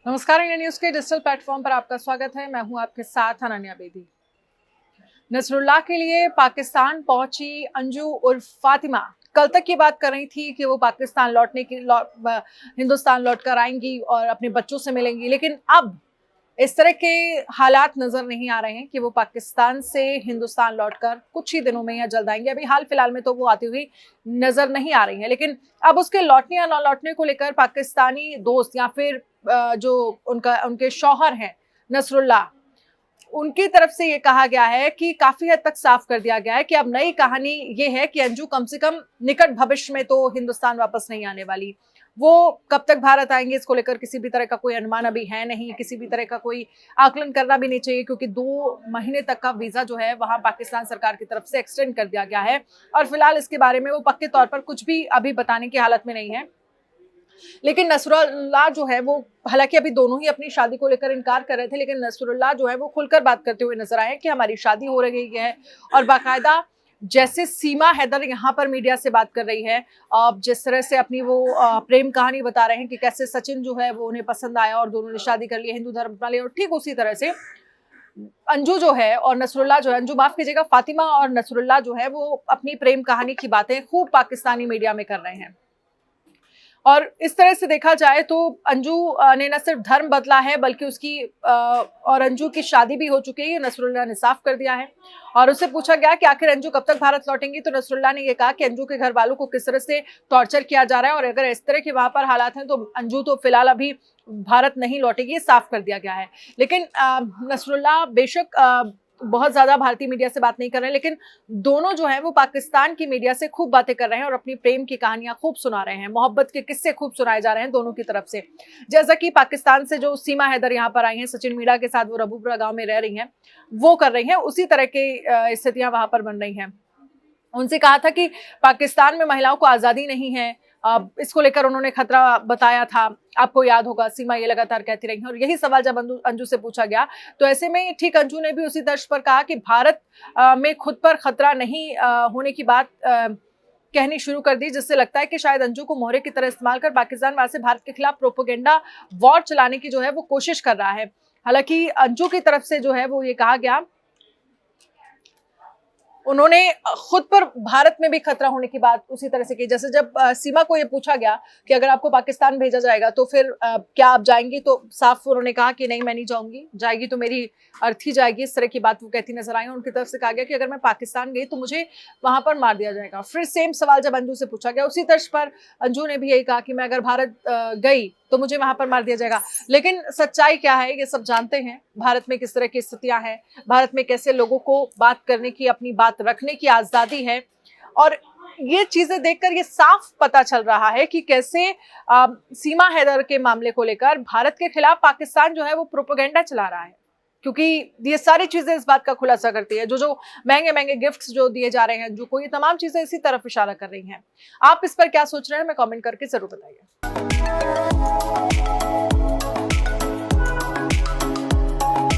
नमस्कार, India news के digital platform पर आपका स्वागत है। मैं हूं आपके साथ अनन्या बेदी। नसरुल्लाह के लिए पाकिस्तान पहुंची अंजू उर्फ फातिमा कल तक ये बात कर रही थी कि वो पाकिस्तान हिंदुस्तान लौट कर आएंगी और अपने बच्चों से मिलेंगी, लेकिन अब इस तरह के हालात नजर नहीं आ रहे हैं कि वो पाकिस्तान से हिंदुस्तान लौटकर कुछ ही दिनों में या जल्द आएंगे। अभी हाल फिलहाल में तो वो आती हुई नजर नहीं आ रही है, लेकिन अब उसके लौटने या न लौटने को लेकर पाकिस्तानी दोस्त या फिर जो उनके शौहर हैं नसरुल्लाह, उनकी तरफ से ये कहा गया है कि काफी हद तक साफ कर दिया गया है कि अब नई कहानी ये है कि अंजू कम से कम निकट भविष्य में तो हिंदुस्तान वापस नहीं आने वाली। वो कब तक भारत आएंगे इसको लेकर किसी भी तरह का कोई अनुमान अभी है नहीं, किसी भी तरह का कोई आकलन करना भी नहीं चाहिए, क्योंकि 2 महीने तक का वीजा जो है वहां पाकिस्तान सरकार की तरफ से एक्सटेंड कर दिया गया है और फिलहाल इसके बारे में वो पक्के तौर पर कुछ भी अभी बताने की हालत में नहीं है। लेकिन नसरुल्लाह जो है वो, हालांकि अभी दोनों ही अपनी शादी को लेकर इनकार कर रहे थे, लेकिन नसरुल्लाह जो है वो खुलकर बात करते हुए नजर आए कि हमारी शादी हो रही है और बाकायदा जैसे सीमा हैदर यहाँ पर मीडिया से बात कर रही है, जिस तरह से अपनी वो प्रेम कहानी बता रहे हैं कि कैसे सचिन जो है वो उन्हें पसंद आया और दोनों ने शादी कर ली, हिंदू धर्म अपना लिया, और ठीक उसी तरह से अंजू जो है और नसरुल्लाह जो है, अंजू माफ कीजिएगा, फातिमा और नसरुल्लाह जो है वो अपनी प्रेम कहानी की बातें खूब पाकिस्तानी मीडिया में कर रहे हैं। और इस तरह से देखा जाए तो अंजू ने न सिर्फ धर्म बदला है बल्कि उसकी और अंजू की शादी भी हो चुकी है, नसरुल्लाह ने साफ कर दिया है। और उससे पूछा गया कि आखिर अंजू कब तक भारत लौटेंगी, तो नसरुल्लाह ने यह कहा कि अंजू के घर वालों को किस तरह से टॉर्चर किया जा रहा है और अगर इस तरह के वहां पर हालात हैं तो अंजू तो फिलहाल अभी भारत नहीं लौटेगी, ये साफ कर दिया गया है। लेकिन नसरुल्लाह बेशक बहुत ज्यादा भारतीय मीडिया से बात नहीं कर रहे हैं, लेकिन दोनों जो है वो पाकिस्तान की मीडिया से खूब बातें कर रहे हैं और अपनी प्रेम की कहानियां खूब सुना रहे हैं, मोहब्बत के किस्से खूब सुनाए जा रहे हैं दोनों की तरफ से। जैसा कि पाकिस्तान से जो सीमा हैदर यहाँ पर आई हैं सचिन मीणा के साथ, वो रबूपुरा गांव में रह रही हैं, वो कर रही हैं, उसी तरह की स्थितियां वहां पर बन रही हैं। उनसे कहा था कि पाकिस्तान में महिलाओं को आजादी नहीं है, इसको लेकर उन्होंने खतरा बताया था। आपको याद होगा सीमा ये लगातार कहती रही है और यही सवाल जब अंजू से पूछा गया तो ऐसे में ठीक अंजू ने भी उसी तर्ज पर कहा कि भारत में खुद पर खतरा नहीं होने की बात कहनी शुरू कर दी, जिससे लगता है कि शायद अंजू को मोहरे की तरह इस्तेमाल कर पाकिस्तान वहां से भारत के खिलाफ प्रोपेगेंडा वॉर चलाने की जो है वो कोशिश कर रहा है। हालांकि अंजू की तरफ से जो है वो ये कहा गया, उन्होंने खुद पर भारत में भी खतरा होने की बात उसी तरह से की, जैसे जब सीमा को ये पूछा गया कि अगर आपको पाकिस्तान भेजा जाएगा तो फिर क्या आप जाएंगी, तो साफ उन्होंने कहा कि नहीं मैं नहीं जाऊंगी, जाएगी तो मेरी अर्थी जाएगी, इस तरह की बात वो कहती नजर आई। उनकी तरफ से कहा गया कि अगर मैं पाकिस्तान गई तो मुझे वहां पर मार दिया जाएगा। फिर सेम सवाल जब अंजू से पूछा गया उसी तर्ज पर अंजू ने भी यही कहा कि मैं अगर भारत गई तो मुझे वहां पर मार दिया जाएगा। लेकिन सच्चाई क्या है ये सब जानते हैं, भारत में किस तरह की स्थितियां हैं, भारत में कैसे लोगों को बात करने की, अपनी बात रखने की आजादी है, और ये चीजें देखकर ये साफ पता चल रहा है कि कैसे सीमा हैदर के मामले को लेकर भारत के खिलाफ पाकिस्तान जो है वो प्रोपेगेंडा चला रहा है, क्योंकि ये सारी चीजें इस बात का खुलासा करती है। जो महंगे महंगे गिफ्ट्स जो दिए जा रहे हैं जो को, ये तमाम चीजें इसी तरफ इशारा कर रही हैं। आप इस पर क्या सोच रहे हैं, मैं कमेंट करके जरूर बताइए।